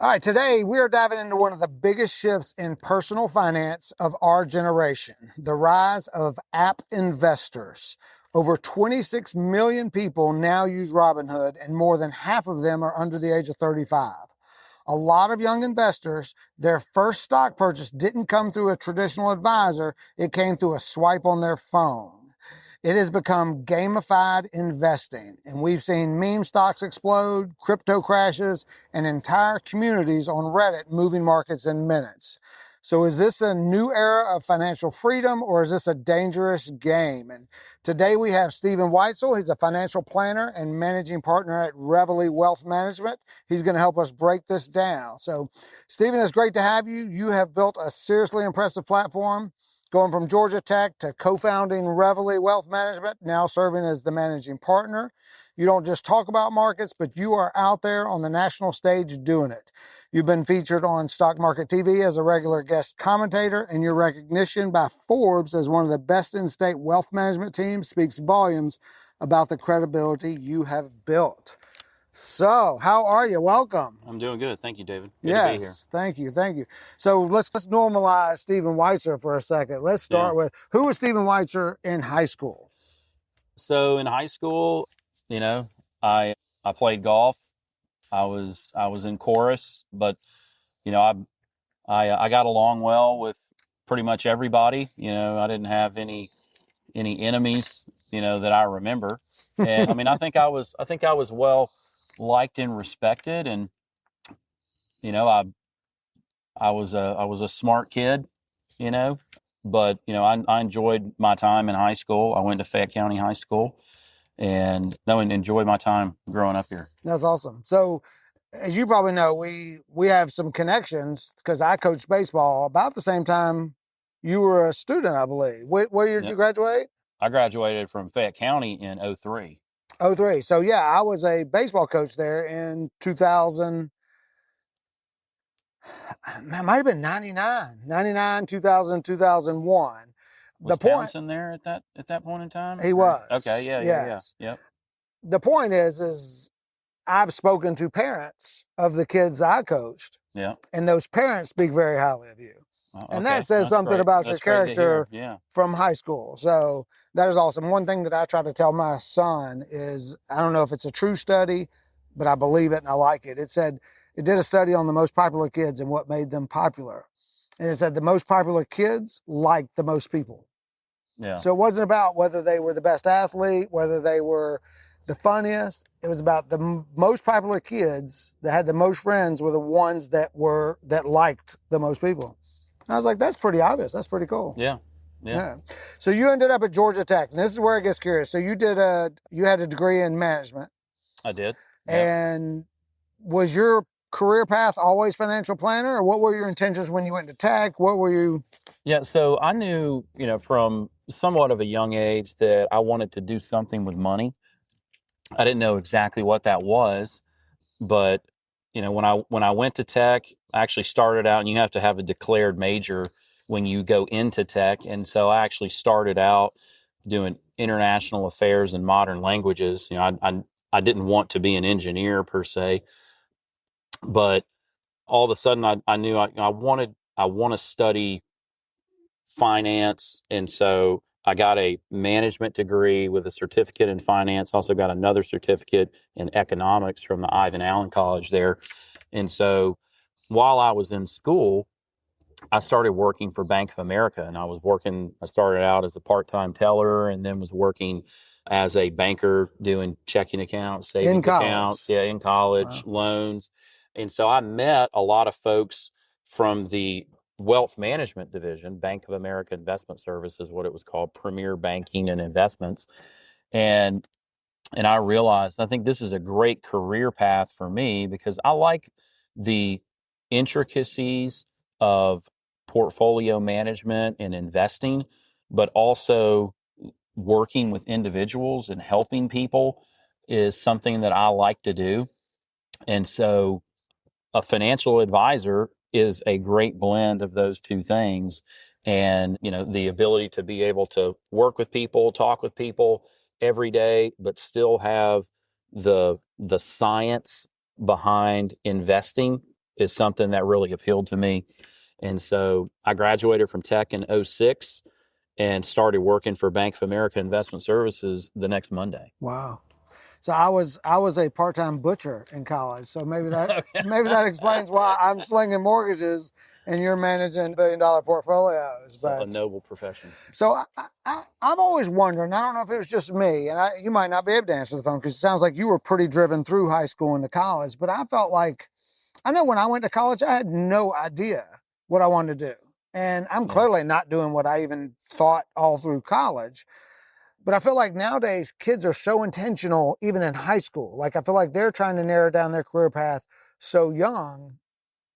All right, today we are diving into one of the biggest shifts in personal finance of our generation, the rise of app investors. Over 26 million people now use Robinhood, and more than half of them are under the age of 35. A lot of young investors, their first stock purchase didn't come through a traditional advisor, it came through a swipe on their phone. It has become gamified investing, and we've seen meme stocks explode, crypto crashes, and entire communities on Reddit moving markets in minutes. So is this a new era of financial freedom, or is this a dangerous game? And today we have Stephen Weitzel. He's a financial planner and managing partner at Reveille Wealth Management. He's going to help us break this down. So Stephen, it's great to have you. You have built a seriously impressive platform, going from Georgia Tech to co-founding Reveille Wealth Management, now serving as the managing partner. You don't just talk about markets, but you are out there on the national stage doing it. You've been featured on Stock Market TV as a regular guest commentator, and your recognition by Forbes as one of the best in-state wealth management teams speaks volumes about the credibility you have built. So, how are you? Welcome. I'm doing good. Thank you, David. Good to be here. Yes, thank you, thank you. So let's normalize Stephen Weitzel for a second. Let's start with, who was Stephen Weitzel in high school? So in high school, I played golf. I was in chorus, but I got along well with pretty much everybody. I didn't have any enemies, that I remember. And I mean, I think I was well liked and respected, and I was a smart kid, but I enjoyed my time in high school. I went to Fayette County High School, and enjoyed my time growing up here. That's awesome. So, as you probably know, we have some connections because I coached baseball about the same time you were a student, I believe. What year did you graduate? I graduated from Fayette County in 03. 03. So yeah, I was a baseball coach there in 2000. It might have been 99, 2000, 2001. Was Townsend there at that point in time? He was. Okay, yeah. Yep. The point is I've spoken to parents of the kids I coached. Yeah. And those parents speak very highly of you. And that says That's something great. about That's your great character from high school. So that is awesome. One thing that I try to tell my son is, I don't know if it's a true study, but I believe it and I like it. It said, it did a study on the most popular kids and what made them popular. And it said the most popular kids liked the most people. Yeah. So it wasn't about whether they were the best athlete, whether they were the funniest. It was about the most popular kids that had the most friends were the ones that liked the most people. And I was like, that's pretty obvious. That's pretty cool. Yeah. So you ended up at Georgia Tech. And this is where it gets curious. So you had a degree in management. I did. And was your career path always financial planner, or what were your intentions when you went to Tech? What were you? Yeah, so I knew, from somewhat of a young age that I wanted to do something with money. I didn't know exactly what that was, but when I went to Tech, I actually started out, and you have to have a declared major when you go into Tech, and so I actually started out doing international affairs and modern languages. I didn't want to be an engineer per se, but all of a sudden I knew I want to study finance, and so I got a management degree with a certificate in finance. Also got another certificate in economics from the Ivan Allen College there. And so while I was in school, I started working for Bank of America, and I started out as a part-time teller, and then was working as a banker doing checking accounts, savings accounts, in college, loans. And so I met a lot of folks from the wealth management division. Bank of America Investment Services, what it was called, Premier Banking and Investments. And I realized, I think this is a great career path for me because I like the intricacies of portfolio management and investing, but also working with individuals and helping people is something that I like to do. And so a financial advisor is a great blend of those two things. And, the ability to be able to work with people, talk with people every day, but still have the science behind investing is something that really appealed to me. And so I graduated from tech in '06 and started working for Bank of America Investment Services the next Monday. Wow. So I was a part-time butcher in college. So maybe that explains why I'm slinging mortgages and you're managing billion-dollar portfolios. So a noble profession. So I'm always wondering, I don't know if it was just me, and you might not be able to answer the phone because it sounds like you were pretty driven through high school into college, but I felt like, I know when I went to college, I had no idea what I wanted to do. And I'm clearly not doing what I even thought all through college. But I feel like nowadays kids are so intentional, even in high school. Like I feel like they're trying to narrow down their career path so young.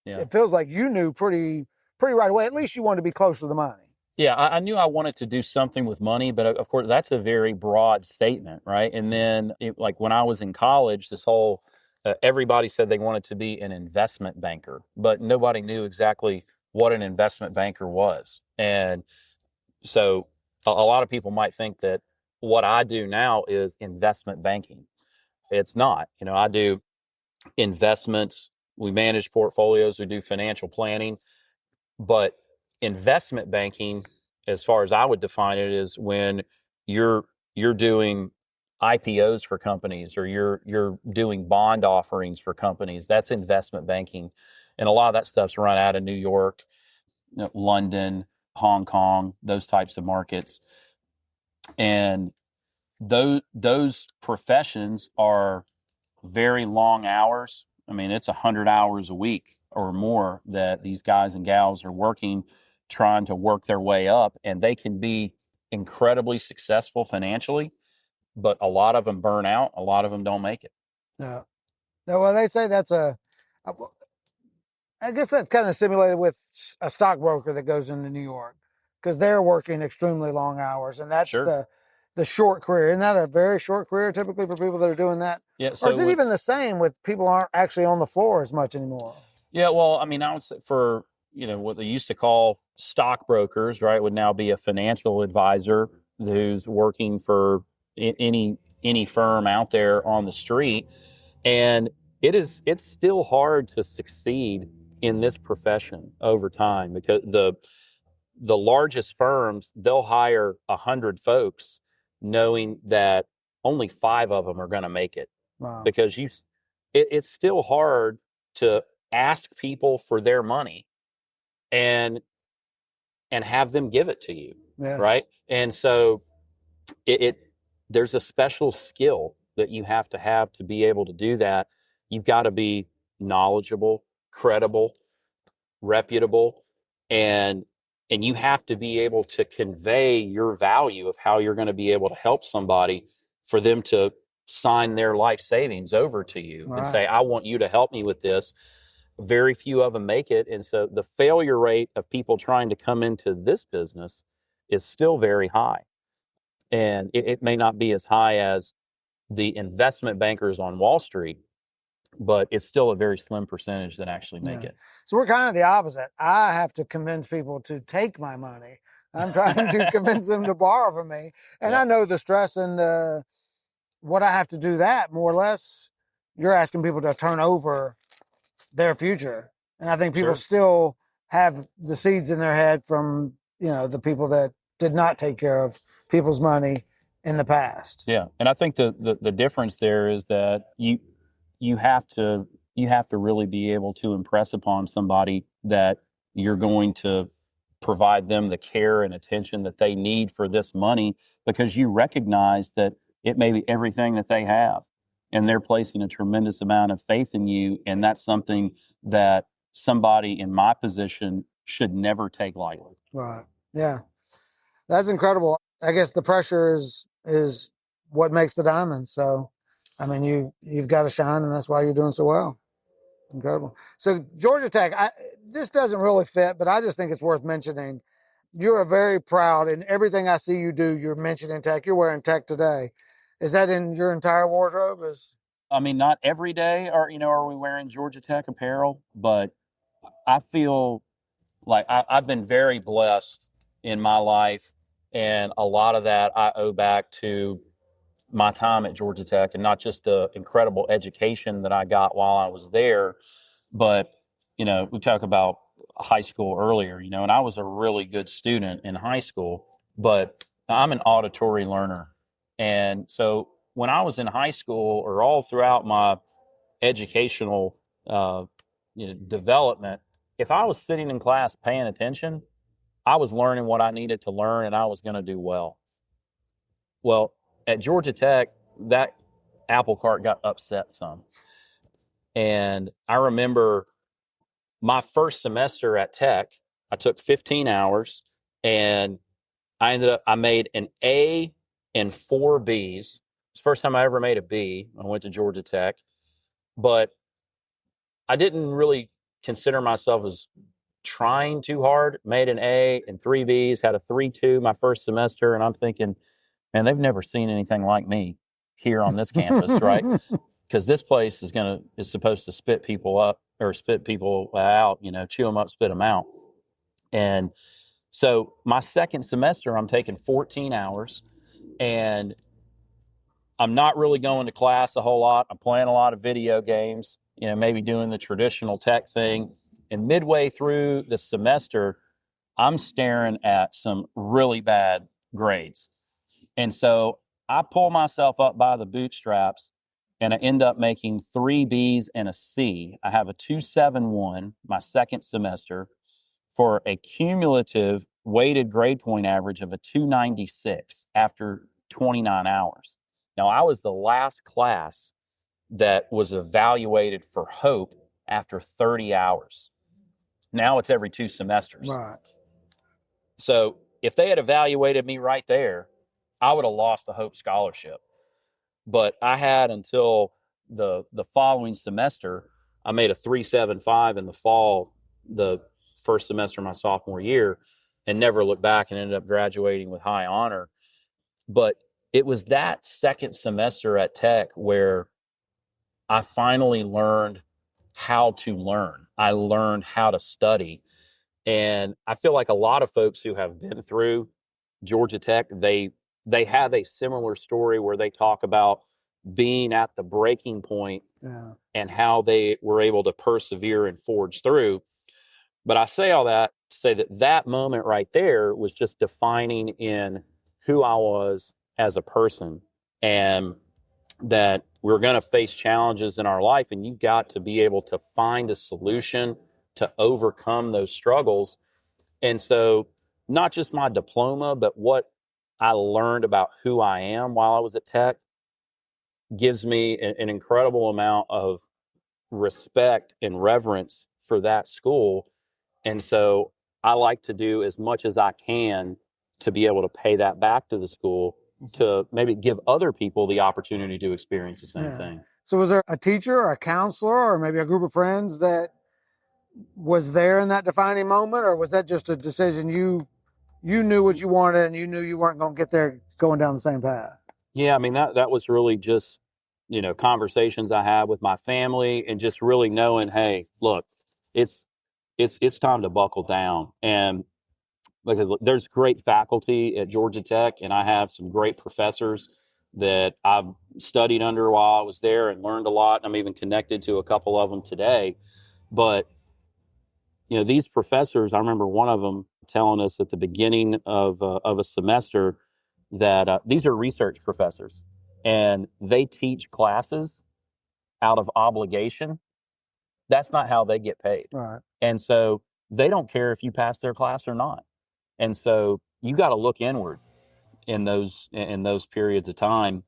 Yeah. It feels like you knew pretty right away. At least you wanted to be close to the money. Yeah, I knew I wanted to do something with money, but of course that's a very broad statement, right? And then, like when I was in college, this whole everybody said they wanted to be an investment banker, but nobody knew exactly what an investment banker was. And so a lot of people might think that what I do now is investment banking. It's not. I do investments, we manage portfolios, we do financial planning, but investment banking, as far as I would define it, is when you're doing IPOs for companies or you're doing bond offerings for companies. That's investment banking, and a lot of that stuff's run out of New York, London, Hong Kong, those types of markets, and those professions are very long hours. I mean, it's 100 hours a week or more that these guys and gals are working, trying to work their way up, and they can be incredibly successful financially, but a lot of them burn out. A lot of them don't make it. Yeah. Well, they say I guess that's kind of simulated with a stockbroker that goes into New York because they're working extremely long hours, and that's the short career. Isn't that a very short career typically for people that are doing that? Yeah. So or is it even the same with people aren't actually on the floor as much anymore? Yeah. Well, I mean, I would say for what they used to call stockbrokers, right, would now be a financial advisor who's working for any firm out there on the street, and it's still hard to succeed in this profession over time because the largest firms, they'll hire 100 folks knowing that only 5 of them are going to make it. Wow. Because it's still hard to ask people for their money and have them give it to you. Yes. Right. And so there's a special skill that you have to be able to do that. You've got to be knowledgeable, credible, reputable, and you have to be able to convey your value of how you're going to be able to help somebody for them to sign their life savings over to you and say, I want you to help me with this. Very few of them make it. And so the failure rate of people trying to come into this business is still very high. And it may not be as high as the investment bankers on Wall Street, but it's still a very slim percentage that actually make it. So we're kind of the opposite. I have to convince people to take my money. I'm trying to convince them to borrow from me. And I know the stress and what I have to do that more or less. You're asking people to turn over their future. And I think people still have the seeds in their head from, the people that did not take care of people's money in the past. Yeah. And I think the difference there is that you have to really be able to impress upon somebody that you're going to provide them the care and attention that they need for this money, because you recognize that it may be everything that they have, and they're placing a tremendous amount of faith in you. And that's something that somebody in my position should never take lightly. Right. Yeah. That's incredible. I guess the pressure is what makes the diamond. So, I mean, you've got to shine, and that's why you're doing so well. Incredible. So Georgia Tech, this doesn't really fit, but I just think it's worth mentioning. You're very proud, and everything I see you do, you're mentioning Tech. You're wearing Tech today. Is that in your entire wardrobe? I mean, not every day are we wearing Georgia Tech apparel, but I feel like I've been very blessed in my life, and a lot of that I owe back to my time at Georgia Tech, and not just the incredible education that I got while I was there, but we talk about high school earlier, and I was a really good student in high school, but I'm an auditory learner. And so when I was in high school or all throughout my educational development, if I was sitting in class paying attention, I was learning what I needed to learn and I was going to do well. Well, at Georgia Tech, that apple cart got upset some. And I remember my first semester at Tech, I took 15 hours and I made an A and 4 Bs. It's the first time I ever made a B when I went to Georgia Tech. But I didn't really consider myself as trying too hard. Made an A and 3 Bs, had a 3.2 my first semester. And I'm thinking, man, they've never seen anything like me here on this campus, right? Because this place is supposed to spit people up or spit people out, chew them up, spit them out. And so my second semester, I'm taking 14 hours and I'm not really going to class a whole lot. I'm playing a lot of video games, maybe doing the traditional tech thing. And midway through the semester, I'm staring at some really bad grades. And so I pull myself up by the bootstraps and I end up making 3 Bs and a C. I have a 2.71 my second semester for a cumulative weighted grade point average of a 296 after 29 hours. Now, I was the last class that was evaluated for hope after 30 hours. Now it's every 2 semesters. Right. So if they had evaluated me right there, I would have lost the Hope Scholarship. But I had until the following semester, I made a 3.75 in the fall, the first semester of my sophomore year, and never looked back and ended up graduating with high honor. But it was that second semester at Tech where I finally learned how to learn. I learned how to study. And I feel like a lot of folks who have been through Georgia Tech, they have a similar story where they talk about being at the breaking point and how they were able to persevere and forge through. But I say all that to say that moment right there was just defining in who I was as a person, and that we're going to face challenges in our life, and you've got to be able to find a solution to overcome those struggles. And so not just my diploma, but what I learned about who I am while I was at Tech gives me an incredible amount of respect and reverence for that school. And so I like to do as much as I can to be able to pay that back to the school, to maybe give other people the opportunity to experience the same thing. So was there a teacher or a counselor or maybe a group of friends that was there in that defining moment, or was that just a decision you knew what you wanted and you knew you weren't going to get there going down the same path? Yeah, I mean, that was really just, conversations I had with my family and just really knowing, hey, look, it's time to buckle down. And because there's great faculty at Georgia Tech, and I have some great professors that I've studied under while I was there and learned a lot. I'm even connected to a couple of them today. But, these professors, I remember one of them telling us at the beginning of a semester that these are research professors, and they teach classes out of obligation. That's not how they get paid. Right. And so they don't care if you pass their class or not. And so you got to look inward in those periods of time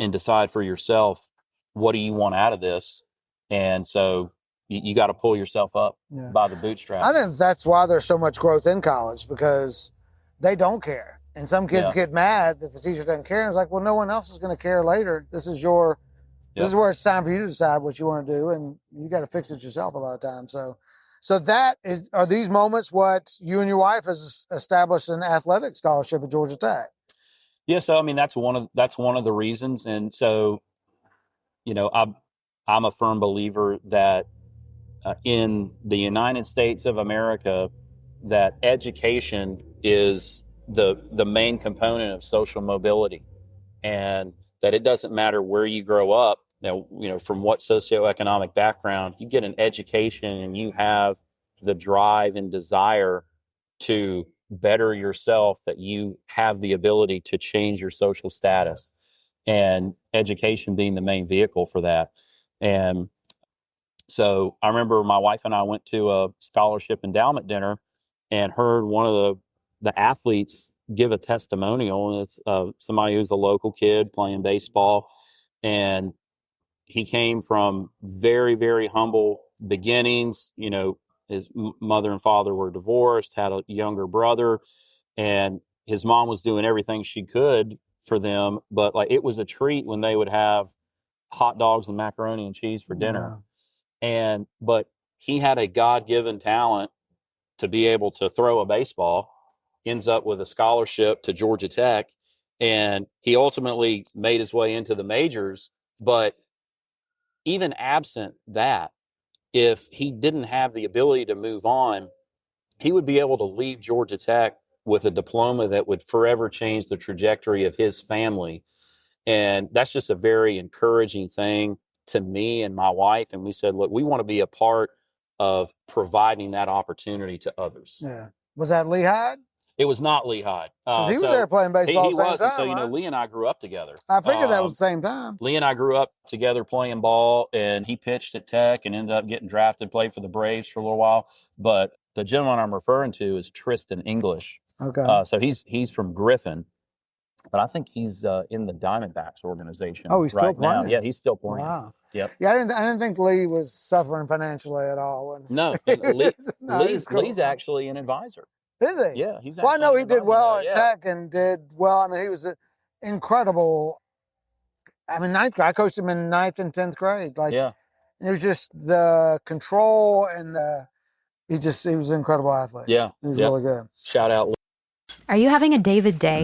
and decide for yourself, what do you want out of this? And so you got to pull yourself up by the bootstraps. I think that's why there's so much growth in college, because they don't care. And some kids get mad that the teacher doesn't care. And it's like, well, no one else is going to care later. This is where it's time for you to decide what you want to do, and you got to fix it yourself a lot of times. So are these moments what you and your wife has established an athletic scholarship at Georgia Tech? Yeah, so I mean that's one of the reasons. And so, I'm a firm believer that in the United States of America, that education is the main component of social mobility, and that it doesn't matter where you grow up, from what socioeconomic background, you get an education and you have the drive and desire to better yourself, that you have the ability to change your social status, and education being the main vehicle for that. And so I remember my wife and I went to a scholarship endowment dinner and heard one of the athletes give a testimonial. And it's somebody who's a local kid playing baseball. And he came from very, very humble beginnings. His mother and father were divorced, had a younger brother, and his mom was doing everything she could for them. But like, it was a treat when they would have hot dogs and macaroni and cheese for dinner. But he had a God-given talent to be able to throw a baseball, ends up with a scholarship to Georgia Tech, and he ultimately made his way into the majors. But even absent that, if he didn't have the ability to move on, he would be able to leave Georgia Tech with a diploma that would forever change the trajectory of his family. And that's just a very encouraging thing to me and my wife. And we said, look, we want to be a part of providing that opportunity to others. Yeah. Was that Lehigh? It was not Lehigh. Because he was there playing baseball at the same was. time, And so, right? Lee and I grew up together. I figured that was the same time. Lee and I grew up together playing ball, and he pitched at Tech and ended up getting drafted, played for the Braves for a little while. But the gentleman I'm referring to is Tristan English. Okay. So he's from Griffin, but I think he's in the Diamondbacks organization. Oh, he's still right playing? now. Yeah, he's still playing. Wow. Yep. Yeah, I didn't think Lee was suffering financially at all. No, Lee's actually an advisor. Is he? Yeah, he's. Well, I know he did well at yeah. Tech and did well. I mean, he was incredible. I mean, ninth grade. I coached him in 9th and 10th grade. Like, yeah. It was just the control and he was an incredible athlete. Yeah, he was really good. Shout out. Are you having a David day?